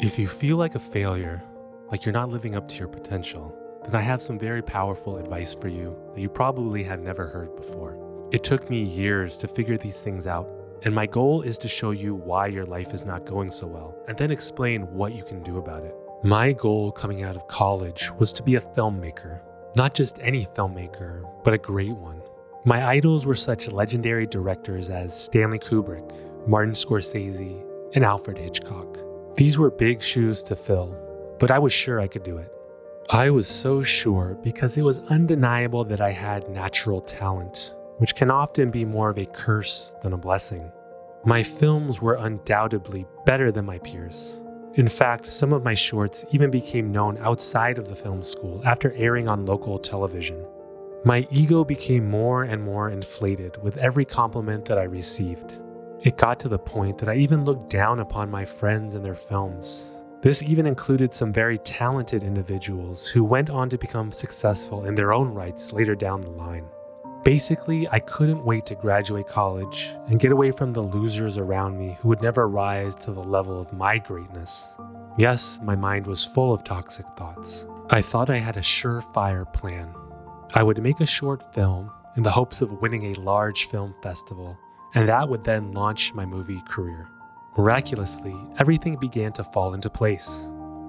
If you feel like a failure, like you're not living up to your potential, then I have some very powerful advice for you that you probably have never heard before. It took me years to figure these things out, and my goal is to show you why your life is not going so well, and then explain what you can do about it. My goal coming out of college was to be a filmmaker. Not just any filmmaker, but a great one. My idols were such legendary directors as Stanley Kubrick, Martin Scorsese, and Alfred Hitchcock. These were big shoes to fill, but I was sure I could do it. I was so sure because it was undeniable that I had natural talent, which can often be more of a curse than a blessing. My films were undoubtedly better than my peers. In fact, some of my shorts even became known outside of the film school after airing on local television. My ego became more and more inflated with every compliment that I received. It got to the point that I even looked down upon my friends and their films. This even included some very talented individuals who went on to become successful in their own rights later down the line. Basically, I couldn't wait to graduate college and get away from the losers around me who would never rise to the level of my greatness. Yes, my mind was full of toxic thoughts. I thought I had a surefire plan. I would make a short film in the hopes of winning a large film festival, and that would then launch my movie career. Miraculously, everything began to fall into place.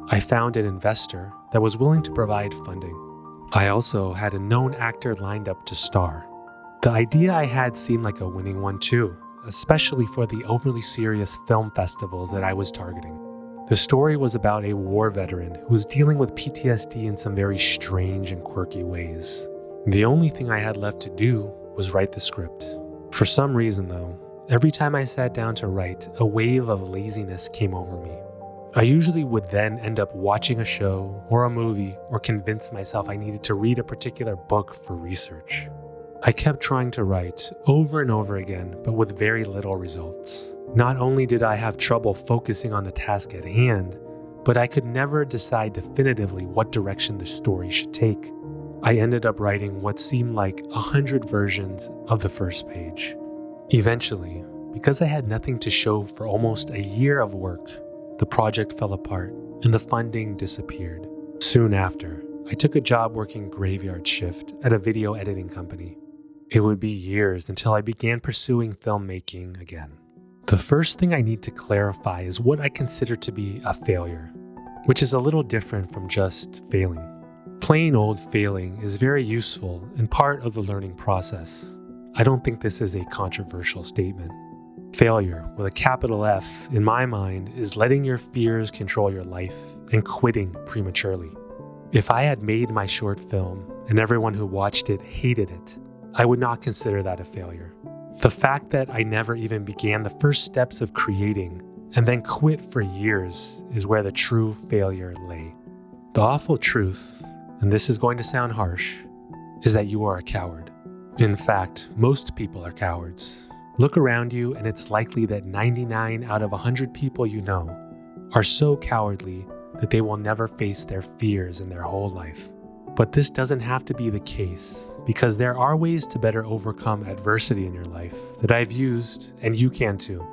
I found an investor that was willing to provide funding. I also had a known actor lined up to star. The idea I had seemed like a winning one too, especially for the overly serious film festivals that I was targeting. The story was about a war veteran who was dealing with PTSD in some very strange and quirky ways. The only thing I had left to do was write the script. For some reason though, every time I sat down to write, a wave of laziness came over me. I usually would then end up watching a show or a movie or convince myself I needed to read a particular book for research. I kept trying to write over and over again, but with very little results. Not only did I have trouble focusing on the task at hand, but I could never decide definitively what direction the story should take. I ended up writing what seemed like 100 versions of the first page. Eventually, because I had nothing to show for almost a year of work, the project fell apart and the funding disappeared. Soon after, I took a job working graveyard shift at a video editing company. It would be years until I began pursuing filmmaking again. The first thing I need to clarify is what I consider to be a failure, which is a little different from just failing. Plain old failing is very useful and part of the learning process. I don't think this is a controversial statement. Failure, with a capital F, in my mind, is letting your fears control your life and quitting prematurely. If I had made my short film and everyone who watched it hated it, I would not consider that a failure. The fact that I never even began the first steps of creating and then quit for years is where the true failure lay. The awful truth, and this is going to sound harsh, is that you are a coward. In fact, most people are cowards. Look around you and it's likely that 99 out of 100 people you know are so cowardly that they will never face their fears in their whole life. But this doesn't have to be the case, because there are ways to better overcome adversity in your life that I've used, and you can too.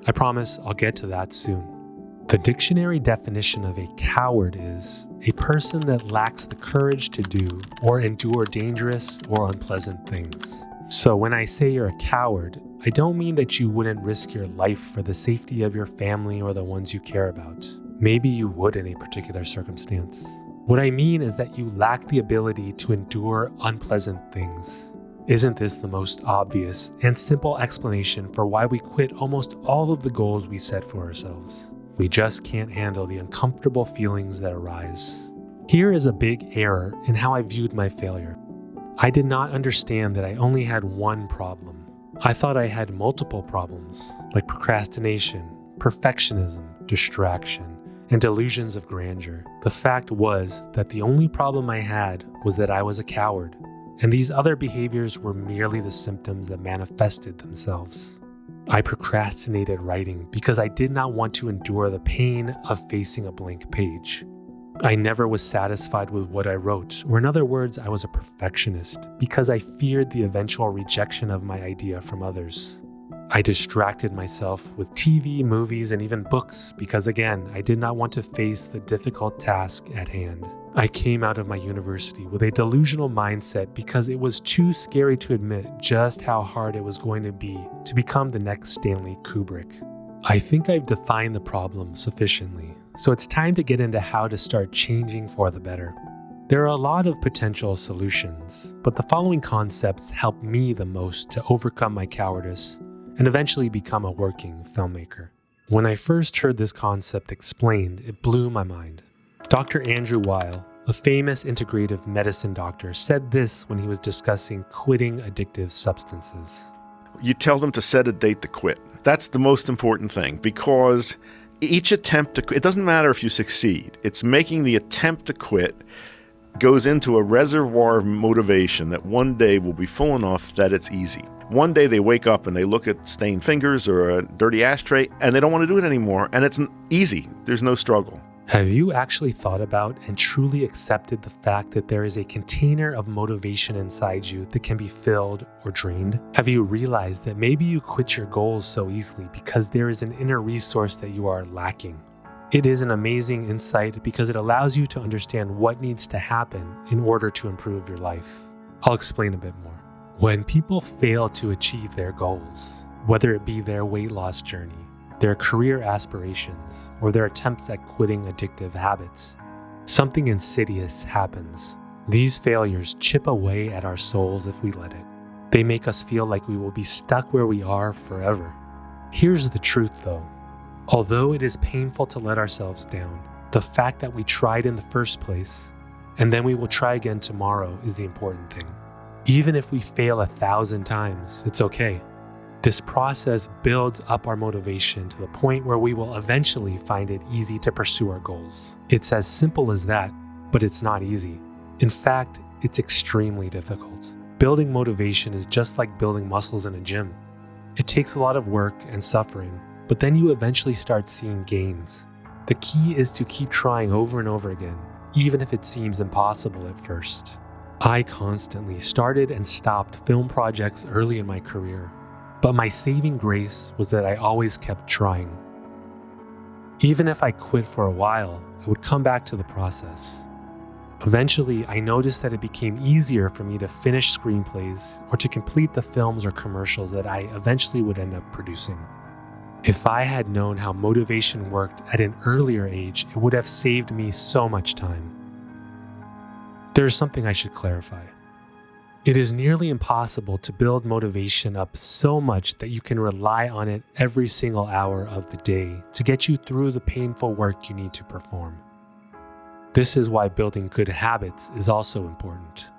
I promise I'll get to that soon. The dictionary definition of a coward is a person that lacks the courage to do or endure dangerous or unpleasant things. So when I say you're a coward, I don't mean that you wouldn't risk your life for the safety of your family or the ones you care about. Maybe you would in a particular circumstance. What I mean is that you lack the ability to endure unpleasant things. Isn't this the most obvious and simple explanation for why we quit almost all of the goals we set for ourselves? We just can't handle the uncomfortable feelings that arise. Here is a big error in how I viewed my failure. I did not understand that I only had one problem. I thought I had multiple problems, like procrastination, perfectionism, distraction, and delusions of grandeur. The fact was that the only problem I had was that I was a coward, and these other behaviors were merely the symptoms that manifested themselves. I procrastinated writing because I did not want to endure the pain of facing a blank page. I never was satisfied with what I wrote, or in other words, I was a perfectionist because I feared the eventual rejection of my idea from others. I distracted myself with TV, movies, and even books because, again, I did not want to face the difficult task at hand. I came out of my university with a delusional mindset because it was too scary to admit just how hard it was going to be to become the next Stanley Kubrick. I think I've defined the problem sufficiently, so it's time to get into how to start changing for the better. There are a lot of potential solutions, but the following concepts helped me the most to overcome my cowardice and eventually become a working filmmaker. When I first heard this concept explained, it blew my mind. Dr. Andrew Weil, a famous integrative medicine doctor, said this when he was discussing quitting addictive substances. You tell them to set a date to quit. That's the most important thing, because each attempt to quit, it doesn't matter if you succeed. It's making the attempt to quit goes into a reservoir of motivation that one day will be full enough that it's easy. One day they wake up and they look at stained fingers or a dirty ashtray and they don't want to do it anymore, and it's easy. There's no struggle. Have you actually thought about and truly accepted the fact that there is a container of motivation inside you that can be filled or drained? Have you realized that maybe you quit your goals so easily because there is an inner resource that you are lacking? It is an amazing insight because it allows you to understand what needs to happen in order to improve your life. I'll explain a bit more. When people fail to achieve their goals, whether it be their weight loss journey, their career aspirations, or their attempts at quitting addictive habits, something insidious happens. These failures chip away at our souls if we let it. They make us feel like we will be stuck where we are forever. Here's the truth though. Although it is painful to let ourselves down, the fact that we tried in the first place, and then we will try again tomorrow, is the important thing. Even if we fail 1,000 times, it's okay. This process builds up our motivation to the point where we will eventually find it easy to pursue our goals. It's as simple as that, but it's not easy. In fact, it's extremely difficult. Building motivation is just like building muscles in a gym. It takes a lot of work and suffering, but then you eventually start seeing gains. The key is to keep trying over and over again, even if it seems impossible at first. I constantly started and stopped film projects early in my career, but my saving grace was that I always kept trying. Even if I quit for a while, I would come back to the process. Eventually, I noticed that it became easier for me to finish screenplays or to complete the films or commercials that I eventually would end up producing. If I had known how motivation worked at an earlier age, it would have saved me so much time. There is something I should clarify. It is nearly impossible to build motivation up so much that you can rely on it every single hour of the day to get you through the painful work you need to perform. This is why building good habits is also important.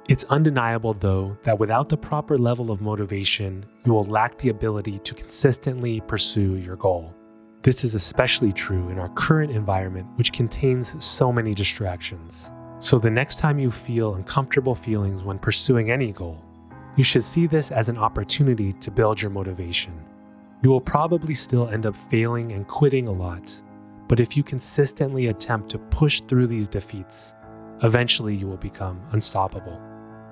It's undeniable, though, that without the proper level of motivation, you will lack the ability to consistently pursue your goal. This is especially true in our current environment, which contains so many distractions. So the next time you feel uncomfortable feelings when pursuing any goal, you should see this as an opportunity to build your motivation. You will probably still end up failing and quitting a lot, but if you consistently attempt to push through these defeats, eventually you will become unstoppable.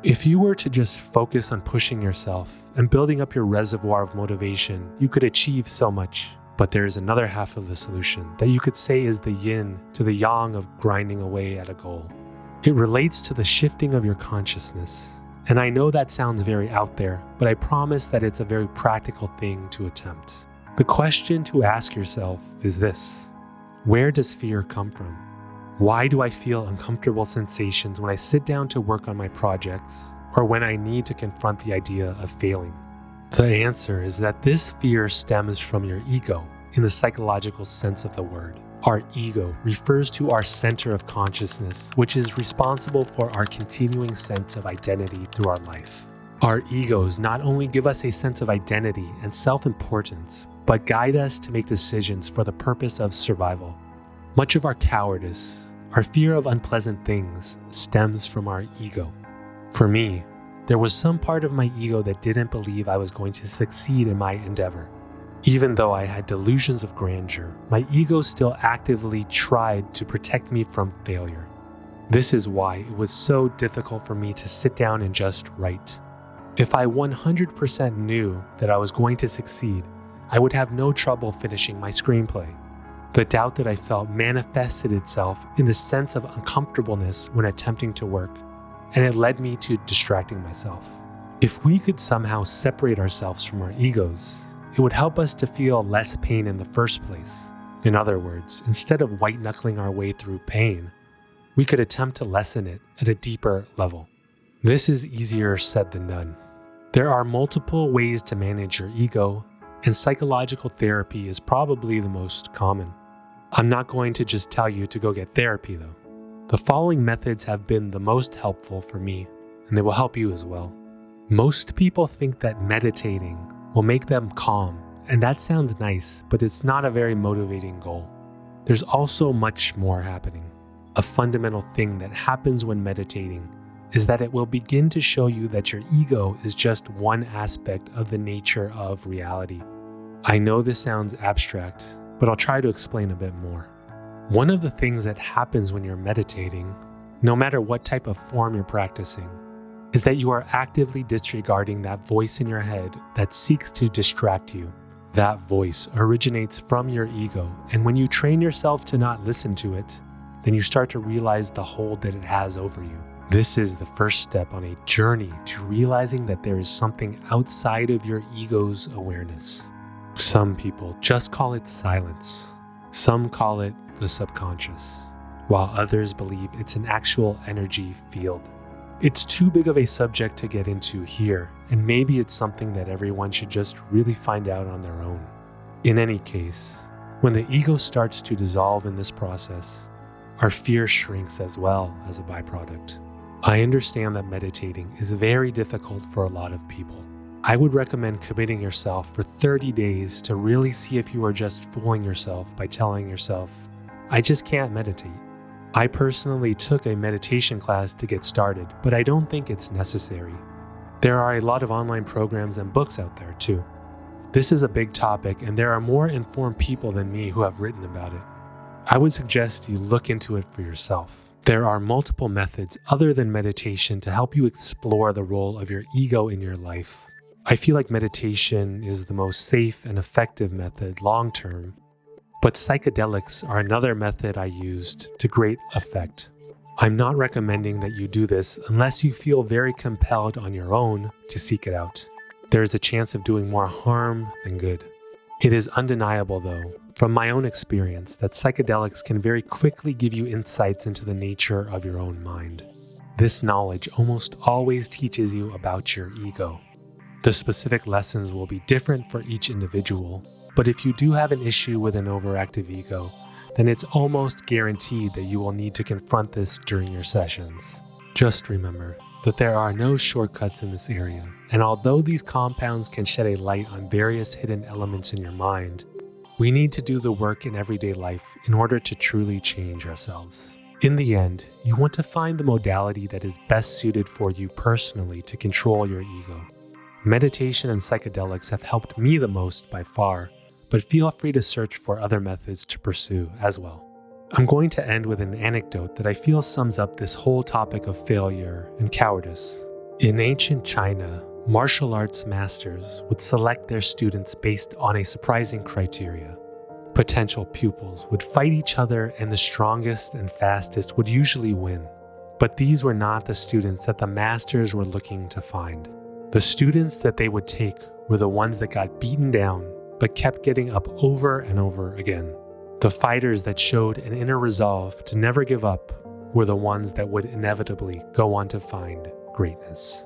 If you were to just focus on pushing yourself and building up your reservoir of motivation, you could achieve so much. But there is another half of the solution that you could say is the yin to the yang of grinding away at a goal. It relates to the shifting of your consciousness. And I know that sounds very out there, but I promise that it's a very practical thing to attempt. The question to ask yourself is this: where does fear come from? Why do I feel uncomfortable sensations when I sit down to work on my projects or when I need to confront the idea of failing? The answer is that this fear stems from your ego in the psychological sense of the word. Our ego refers to our center of consciousness, which is responsible for our continuing sense of identity through our life. Our egos not only give us a sense of identity and self-importance, but guide us to make decisions for the purpose of survival. Much of our cowardice, our fear of unpleasant things, stems from our ego. For me, there was some part of my ego that didn't believe I was going to succeed in my endeavor. Even though I had delusions of grandeur, my ego still actively tried to protect me from failure. This is why it was so difficult for me to sit down and just write. If I 100% knew that I was going to succeed, I would have no trouble finishing my screenplay. The doubt that I felt manifested itself in the sense of uncomfortableness when attempting to work, and it led me to distracting myself. If we could somehow separate ourselves from our egos, it would help us to feel less pain in the first place. In other words, instead of white-knuckling our way through pain, we could attempt to lessen it at a deeper level. This is easier said than done. There are multiple ways to manage your ego, and psychological therapy is probably the most common. I'm not going to just tell you to go get therapy though. The following methods have been the most helpful for me, and they will help you as well. Most people think that meditating will make them calm, and that sounds nice, but it's not a very motivating goal. There's also much more happening. A fundamental thing that happens when meditating is that it will begin to show you that your ego is just one aspect of the nature of reality. I know this sounds abstract, but I'll try to explain a bit more. One of the things that happens when you're meditating, no matter what type of form you're practicing, is that you are actively disregarding that voice in your head that seeks to distract you. That voice originates from your ego, and when you train yourself to not listen to it, then you start to realize the hold that it has over you. This is the first step on a journey to realizing that there is something outside of your ego's awareness. Some people just call it silence. Some call it the subconscious, while others believe it's an actual energy field. It's too big of a subject to get into here, and maybe it's something that everyone should just really find out on their own. In any case, when the ego starts to dissolve in this process, our fear shrinks as well as a byproduct. I understand that meditating is very difficult for a lot of people. I would recommend committing yourself for 30 days to really see if you are just fooling yourself by telling yourself, I just can't meditate. I personally took a meditation class to get started, but I don't think it's necessary. There are a lot of online programs and books out there too. This is a big topic, and there are more informed people than me who have written about it. I would suggest you look into it for yourself. There are multiple methods other than meditation to help you explore the role of your ego in your life. I feel like meditation is the most safe and effective method long-term, but psychedelics are another method I used to great effect. I'm not recommending that you do this unless you feel very compelled on your own to seek it out. There is a chance of doing more harm than good. It is undeniable, though, from my own experience, that psychedelics can very quickly give you insights into the nature of your own mind. This knowledge almost always teaches you about your ego. The specific lessons will be different for each individual, but if you do have an issue with an overactive ego, then it's almost guaranteed that you will need to confront this during your sessions. Just remember that there are no shortcuts in this area, and although these compounds can shed a light on various hidden elements in your mind, we need to do the work in everyday life in order to truly change ourselves. In the end, you want to find the modality that is best suited for you personally to control your ego. Meditation and psychedelics have helped me the most by far, but feel free to search for other methods to pursue as well. I'm going to end with an anecdote that I feel sums up this whole topic of failure and cowardice. In ancient China, martial arts masters would select their students based on a surprising criteria. Potential pupils would fight each other, and the strongest and fastest would usually win. But these were not the students that the masters were looking to find. The students that they would take were the ones that got beaten down, but kept getting up over and over again. The fighters that showed an inner resolve to never give up were the ones that would inevitably go on to find greatness.